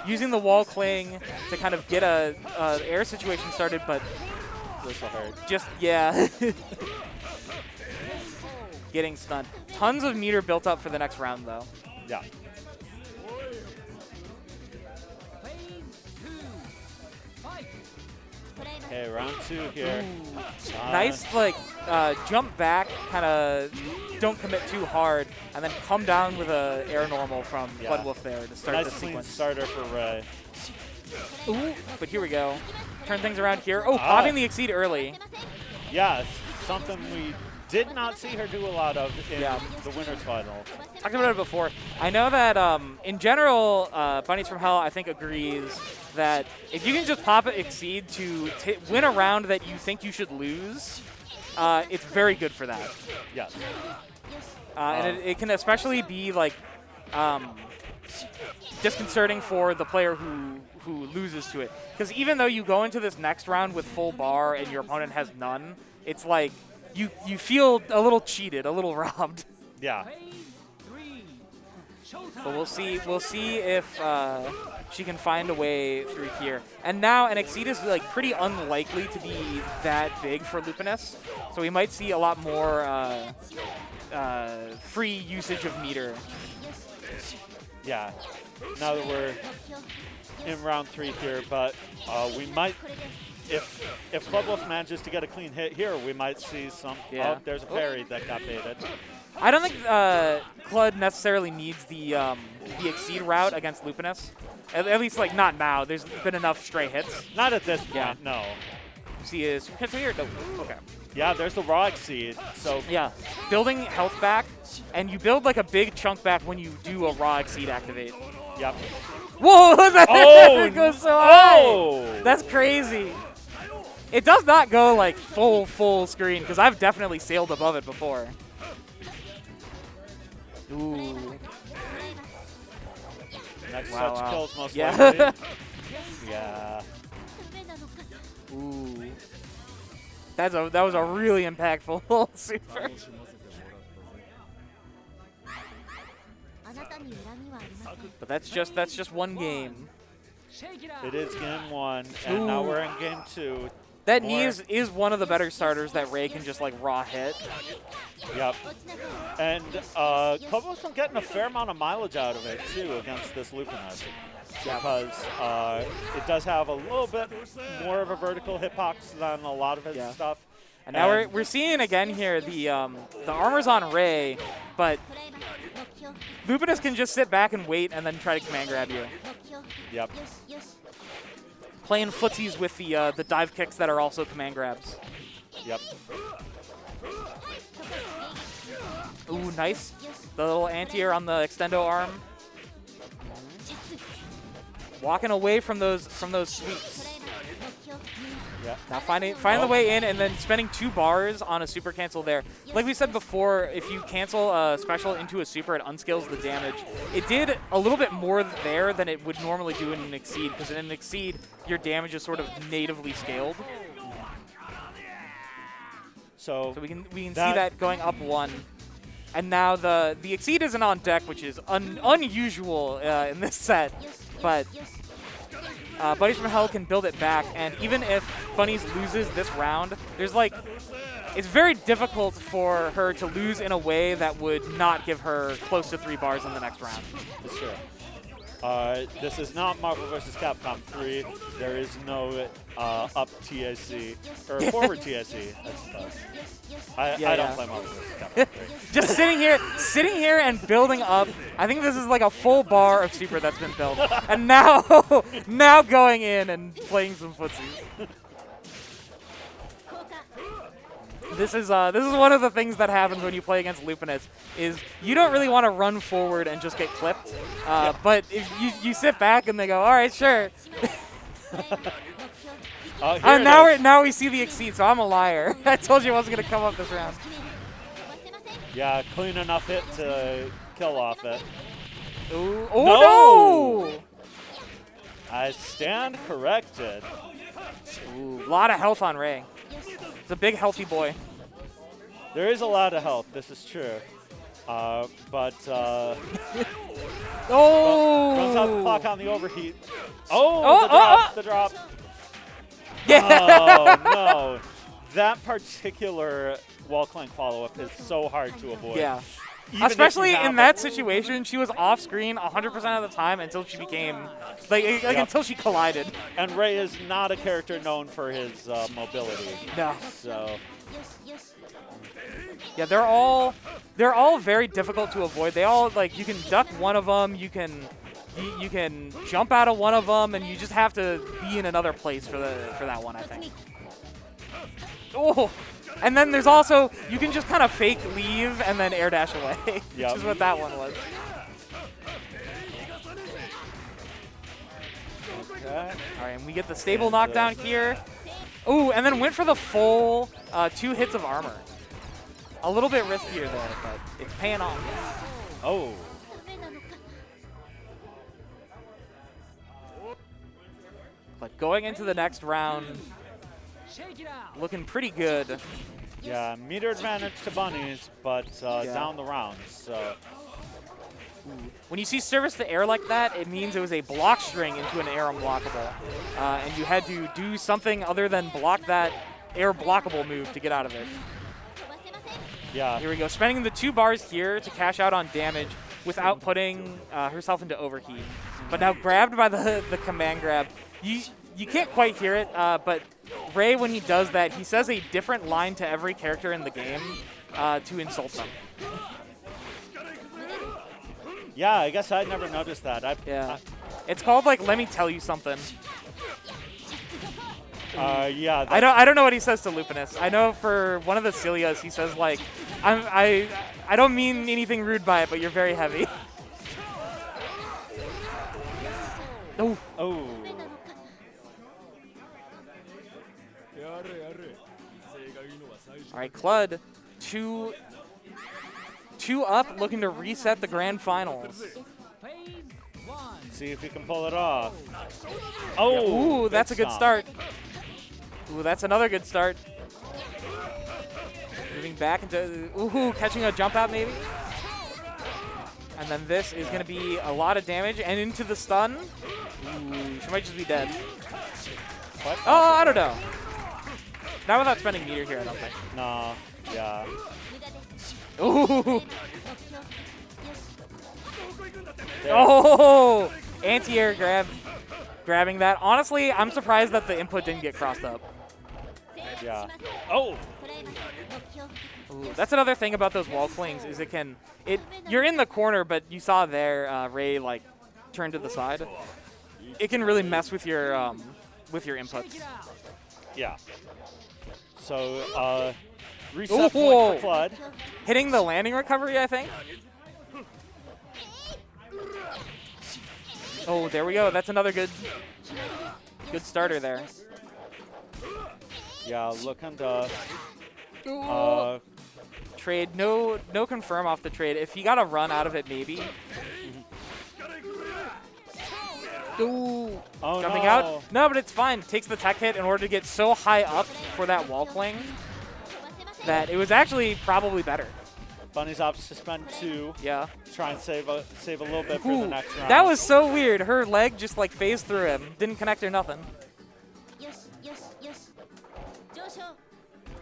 Using the wall cling to kind of get a air situation started, but this will hurt. just, yeah. Getting stunned. Tons of meter built up for the next round, though. Yeah. Okay, round 2 here. Nice, like, jump back, kind of don't commit too hard, and then come down with a air normal from Cludwolf there to start nice the clean sequence. starter for Ray. Ooh, but here we go. Turn things around here. Oh, popping the Exceed early. Yeah, something we did not see her do a lot of in the winners final. Talked about it before. I know that in general, Bunnies from Hell, I think, agrees that if you can just pop an Exceed to win a round that you think you should lose, it's very good for that. Yes. And it can especially be like disconcerting for the player who loses to it. Because even though you go into this next round with full bar and your opponent has none, it's like you feel a little cheated, a little robbed. Yeah. But we'll see if she can find a way through here. And now an Exceed is like pretty unlikely to be that big for Lufinus, so we might see a lot more free usage of meter. Yeah. Now that we're in round 3 here, but we might, if Cludwolf manages to get a clean hit here, we might see some. Yeah. Oh, there's a parry that got baited. I don't think Clud necessarily needs the Exceed route against Lufinus. At least, like, not now. There's been enough stray hits. Not at this point, Yeah. no. See his hits here? No. Okay. Yeah, there's the raw Exceed. So Yeah. Building health back, and you build, like, a big chunk back when you do a raw Exceed activate. yep. Whoa, that Oh, goes so high. oh! That's crazy. It does not go like full screen because I've definitely sailed above it before. Ooh. Next Wow, such wow. kills most Yeah. likely. Yeah. Ooh. That was a really impactful super. But that's just one game. It is game 1, and now Ooh. we're in game 2. That More. knee is one of the better starters that Ray can just like raw hit. Yep. And Kobo's been getting a fair amount of mileage out of it, too, against this Lupinus. Because it does have a little bit more of a vertical hitbox than a lot of his stuff. And now we're seeing again here the armor's on Ray, but Lupinus can just sit back and wait and then try to command grab you. Yep. Playing footsies with the dive kicks that are also command grabs. Yep. Ooh, nice. The little anti-air on the extendo arm. Walking away from those sweeps. Yep. Now finding the way in and then spending 2 bars on a super cancel there. Like we said before, if you cancel a special into a super, it unscales the damage. It did a little bit more there than it would normally do in an Exceed, because in an Exceed, your damage is sort of natively scaled. So we can see that going up 1. And now the Exceed isn't on deck, which is unusual in this set, but Bunnies from Hell can build it back, and even if Bunnies loses this round, it's very difficult for her to lose in a way that would not give her close to 3 bars in the next round. It's true. This is not Marvel vs. Capcom 3. There is no up TAC, or forward TAC, I suppose. I don't play Marvel vs. Capcom 3. Just sitting here and building up. I think this is like a full bar of super that's been built. And now going in and playing some footsies. This is one of the things that happens when you play against Lupinus, is you don't really want to run forward and just get clipped. But if you sit back and they go, all right, sure. Now we see the Exceed, so I'm a liar. I told you I wasn't going to come up this round. Yeah, clean enough hit to kill off it. Ooh. Oh, no! I stand corrected. Ooh, a lot of health on Ray. It's a big, healthy boy. There is a lot of health, this is true. Oh! Runs out the clock on the overheat. Oh, the drop. Yeah. Oh, no. That particular wall clank follow-up is so hard to avoid. Yeah. Even especially in that situation, she was off screen 100% of the time until she became, until she collided. And Ray is not a character known for his mobility. No. So. Yeah, they're all very difficult to avoid. They all you can duck one of them, you can jump out of one of them, and you just have to be in another place for that one, I think. Oh. And then there's also, you can just kind of fake leave and then air dash away, which is what that one was. Okay. All right, and we get the stable knockdown here. Ooh, and then went for the full 2 hits of armor. A little bit riskier there, but it's paying off. Oh. But going into the next round, looking pretty good. Yeah, meter advantage to Bunnies, but down the rounds. So. When you see service to air like that, it means it was a block string into an air unblockable. And you had to do something other than block that air blockable move to get out of it. Yeah. Here we go. Spending the 2 bars here to cash out on damage without putting herself into overheat. But now grabbed by the command grab. You can't quite hear it, but Ray, when he does that, he says a different line to every character in the game to insult them. Yeah, I guess I never noticed that. It's called let me tell you something. Yeah. I don't know what he says to Lupinus. I know for one of the Celias, he says I don't mean anything rude by it, but you're very heavy. Oh. Oh. All right, Clud, two up, looking to reset the grand finals. See if he can pull it off. Oh, Ooh, that's a good start. Ooh, that's another good start. Moving back into, ooh, catching a jump out maybe. And then this is going to be a lot of damage and into the stun. Ooh, she might just be dead. What? Oh, I don't know. Not without spending meter here, I don't think. No, yeah. Ooh. There. Oh, anti-air grabbing that. Honestly, I'm surprised that the input didn't get crossed up. Yeah. Oh. Ooh, that's another thing about those wall flings is you're in the corner, but you saw there Ray like turn to the side. It can really mess with your inputs. Yeah. So reset point for Flood. Hitting the landing recovery, I think. Oh, there we go. That's another good starter there. Yeah, looking to trade. No confirm off the trade. If he got a run out of it, maybe. Ooh. Oh, Jumping no. out. No, but it's fine. Takes the tech hit in order to get so high up for that wall cling that it was actually probably better. Bunny's up suspend 2. Yeah. Try and save a little bit for the next round. That was so weird. Her leg just like phased through him. Didn't connect or nothing.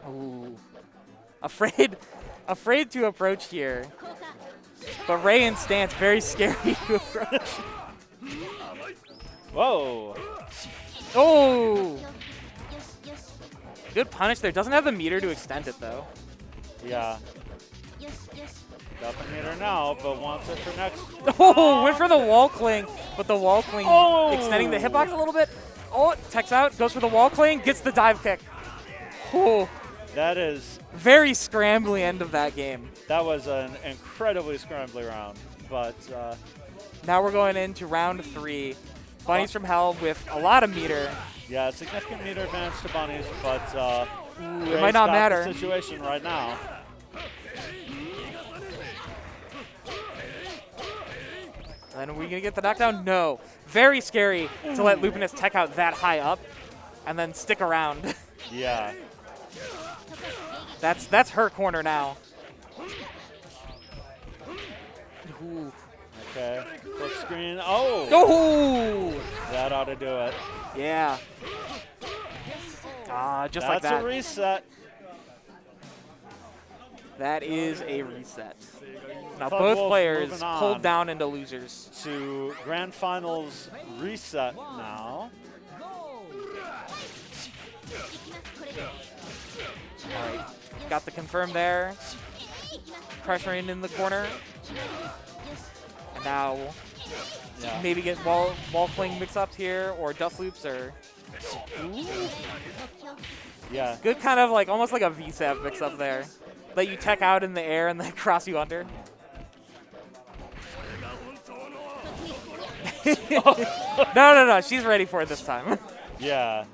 Ooh. Afraid to approach here. But Ray and stance very scary to approach. Whoa. Oh. Good punish there. Doesn't have the meter to extend it though. Yeah. Got the meter now, but wants it for next. Oh, went for the wall cling, but the wall cling extending the hitbox a little bit. Oh, techs out, goes for the wall cling, gets the dive kick. Oh. That is very scrambly end of that game. That was an incredibly scrambly round, but now we're going into round 3. Bunnies from Hell with a lot of meter. Yeah, significant meter advantage to Bunnies, but it might not matter. The situation right now. And are we gonna get the knockdown? No. Very scary to let Lupinus tech out that high up and then stick around. Yeah. That's her corner now. Ooh. Okay. Flip screen. Oh! Oh! That ought to do it. Yeah. Just like that. That's a reset. That is a reset. Now Club both Wolf players moving on pulled down into losers. To Grand Finals reset now. All right. Got the confirm there. Pressuring in the corner. And now maybe get wall fling mix-ups here or dust loops or... Ooh. Yeah. Good kind of like almost like a VSAV mix-up there. Let you tech out in the air and then cross you under. No. She's ready for it this time. Yeah.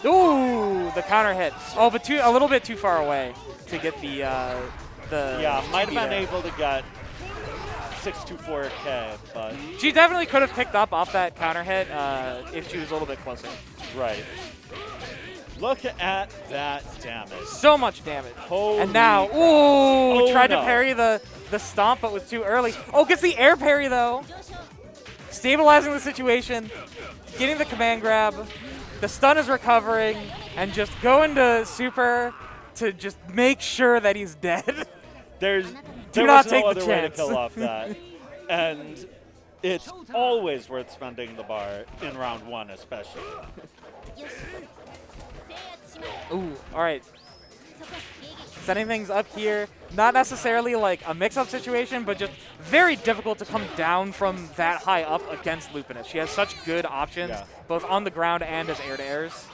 Ooh, the counter hit. Oh, but a little bit too far away to get the yeah, might have been there. able to get 624K, but she definitely could have picked up off that counter hit if she was a little bit closer. right. Look at that damage. So much damage. Holy and now, ooh, tried to parry the stomp, but was too early. Oh, gets the air parry though. Stabilizing the situation, getting the command grab. The stun is recovering, and just going to super to just make sure that he's dead. There not was take no the other way to chance. kill off that. And it's always worth spending the bar in round 1 especially. Ooh, all right. Setting things up here. Not necessarily like a mix-up situation, but just very difficult to come down from that high up against Lupinus. She has such good options, both on the ground and as air-to-airs.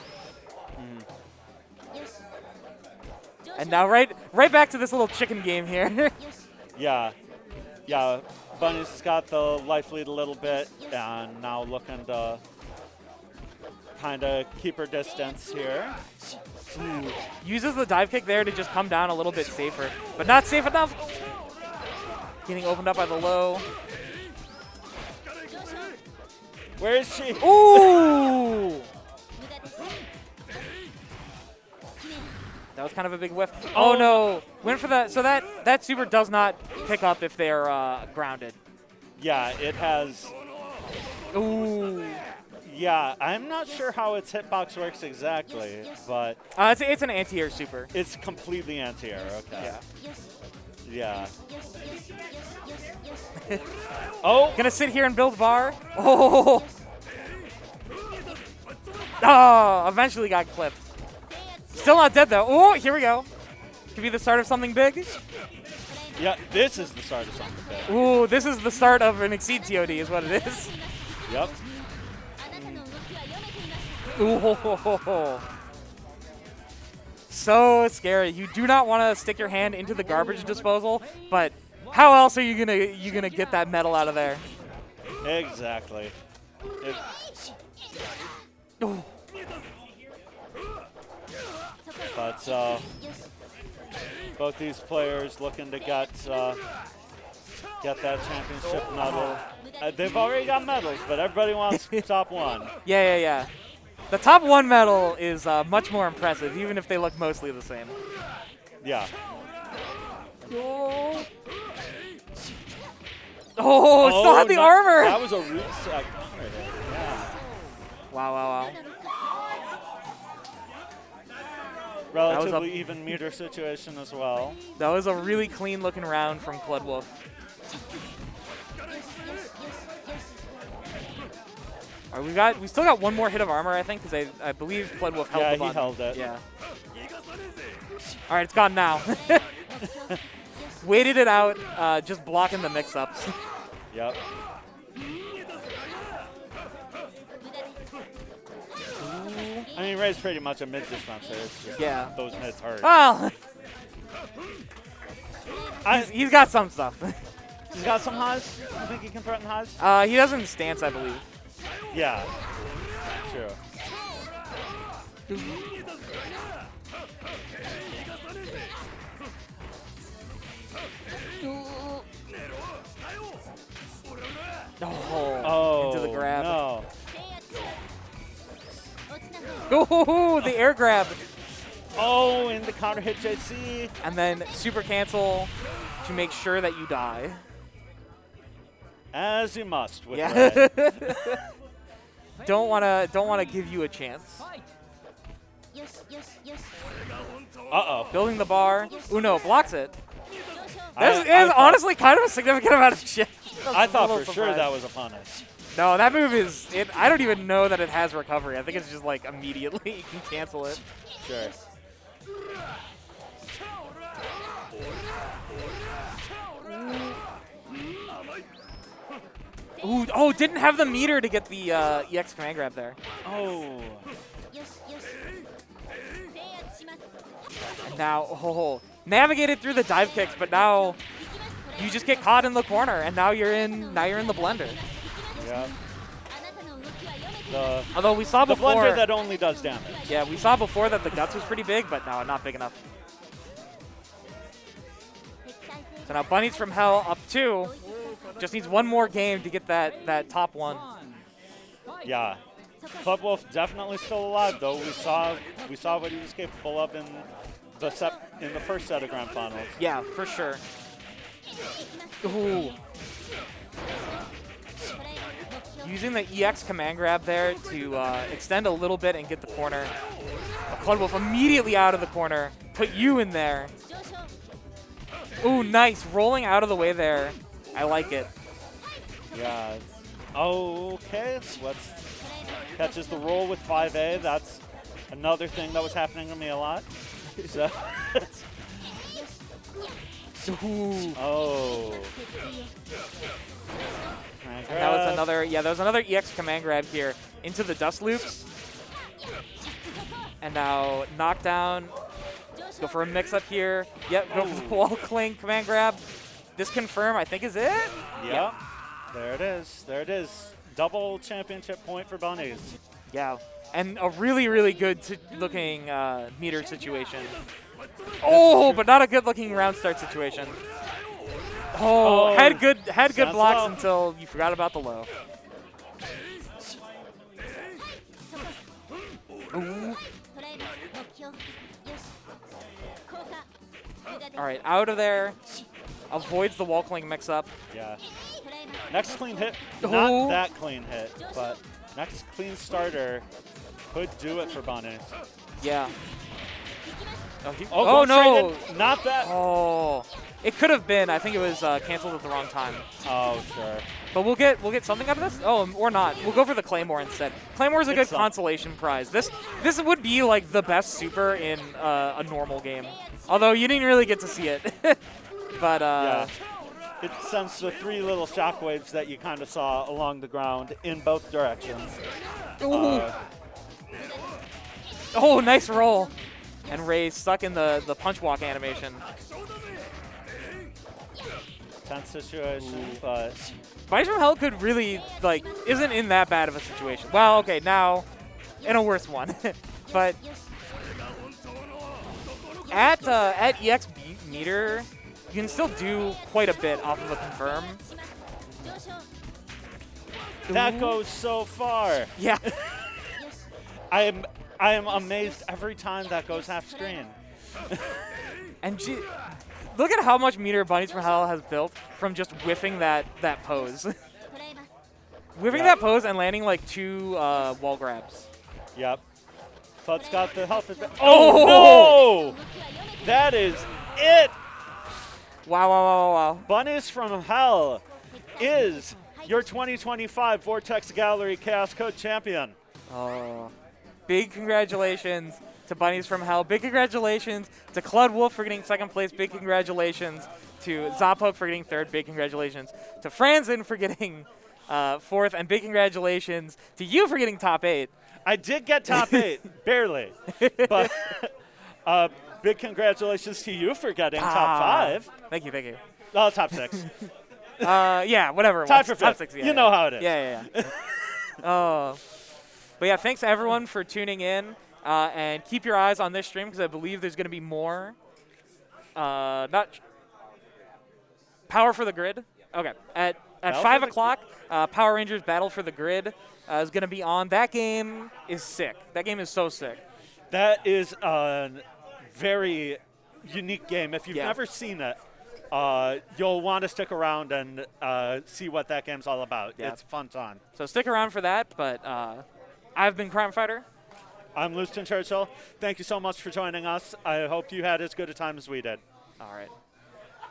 And now right back to this little chicken game here. Yeah. Bunny's got the life lead a little bit, and now looking to kind of keep her distance here. Ooh. Uses the dive kick there to just come down a little bit safer, but not safe enough. Getting opened up by the low. Where is she? Ooh! That was kind of a big whiff. Oh no! Went for that. So that super does not pick up if they're grounded. Yeah, it has. Ooh. Yeah, I'm not sure how its hitbox works exactly, but It's an anti-air super. it's completely anti-air. Okay. Yeah. Yeah. Oh! Gonna sit here and build bar. Oh! Oh! Eventually got clipped. Still not dead though. Oh, here we go. Could be the start of something big. Yeah, this is the start of something big. Ooh, this is the start of an Exceed TOD is what it is. Yep. Ooh. So scary. You do not want to stick your hand into the garbage disposal, but how else are you gonna get that metal out of there? Exactly. Ooh. But both these players looking to get that championship medal. They've already got medals, but everybody wants top one. Yeah. The top one medal is much more impressive, even if they look mostly the same. Yeah. Oh, still had the armor. That was a reset. Yeah. Wow. Relatively even meter situation as well. That was a really clean looking round from Cloudwolf. All right, we still got one more hit of armor, I think, because I believe Cloudwolf held the button. Yeah, he held it. Yeah. All right, it's gone now. Waited it out, just blocking the mix-ups. Yep. I mean, Ray's pretty much a mid dispenser. It's just those mids hurt. Well, he's got some stuff. He's got some highs. You think he can threaten highs? He doesn't stance, I believe. Yeah. True. Oh, into the grab. No. Ooh, the air grab. Oh, in the counter hit JC. And then super cancel to make sure that you die. As you must with Ray. Ray. don't wanna give you a chance. Uh-oh. Building the bar. Uno blocks it. This is honestly kind of a significant amount of shit. I thought for sure that was a punish. No, that move is I don't even know that it has recovery. I think it's just like immediately you can cancel it. Sure. Ooh, oh, didn't have the meter to get the EX command grab there. Oh. And now, navigated through the dive kicks, but now you just get caught in the corner, and now you're in the blender. Yeah. Although we saw before the blender that only does damage. Yeah, we saw before that the guts was pretty big, but no, not big enough. So now Bunnies from Hell up 2. Just needs one more game to get that top one. Yeah. Cloudwolf definitely still alive though. We saw what he was capable of in the first set of grand finals. Yeah, for sure. Ooh. Using the EX command grab there to extend a little bit and get the corner. Cloudwolf immediately out of the corner. Put you in there. Ooh, nice. Rolling out of the way there. I like it. Yeah. Okay. Catches the roll with 5A. That's another thing that was happening to me a lot. So. Ooh. Oh. That was another EX command grab here into the dust loops. And now knockdown. Go for a mix up here. Yep, go for the wall cling command grab. This confirm, I think, is it? Yep. There it is. There it is. Double championship point for Bunnies. Yeah. And a really, really good looking meter situation. Oh, but not a good looking round start situation. Oh, had good blocks low. until you forgot about the low. Ooh. All right, out of there. Avoids the wall cling mix-up. Yeah. Next clean hit. Oh. Not that clean hit, but next clean starter could do it for Bunnies. Yeah. Oh, no. Not that. Oh. It could have been. I think it was canceled at the wrong time. Oh, sure. But we'll get something out of this. Oh, or not. We'll go for the Claymore instead. Claymore's a good consolation prize. This would be like the best super in a normal game. Although you didn't really get to see it. But yeah. It sends the 3 little shockwaves that you kind of saw along the ground in both directions. Oh, nice roll. And Ray's stuck in the punch walk animation. Tense situation, but Bunnies from Hell could really, like, isn't in that bad of a situation. Well, okay, now in a worse one. But at EX meter, you can still do quite a bit off of a confirm. that goes so far. Yeah. I am amazed every time that goes half screen. And look at how much meter Bunnies from Hell has built from just whiffing that pose. Whiffing that pose and landing like 2 wall grabs. Yep. Fut's got the health advantage. Oh, no! That is it! Wow. Bunnies from Hell is your 2025 Vortex Gallery Chaos Code champion. Oh. Big congratulations to Bunnies from Hell. Big congratulations to Claude Wolf for getting 2nd place. Big congratulations to Zophook for getting 3rd. Big congratulations to Franzen for getting 4th. And big congratulations to you for getting top 8. I did get top 8, barely. But big congratulations to you for getting top 5. Thank you. Oh, top 6. Yeah, whatever. Tied for 5th. Top 6, yeah, you know how it is. Yeah. Oh. But yeah, thanks everyone for tuning in. And keep your eyes on this stream because I believe there's going to be more. Not Power for the Grid. Okay. At 5 o'clock, Power Rangers Battle for the Grid is going to be on. That game is sick. That game is so sick. That is a very unique game. If you've never seen it, you'll want to stick around and see what that game's all about. Yeah. It's a fun time. So stick around for that. But I've been Crime Fighter. I'm Lewiston Churchill. Thank you so much for joining us. I hope you had as good a time as we did. All right.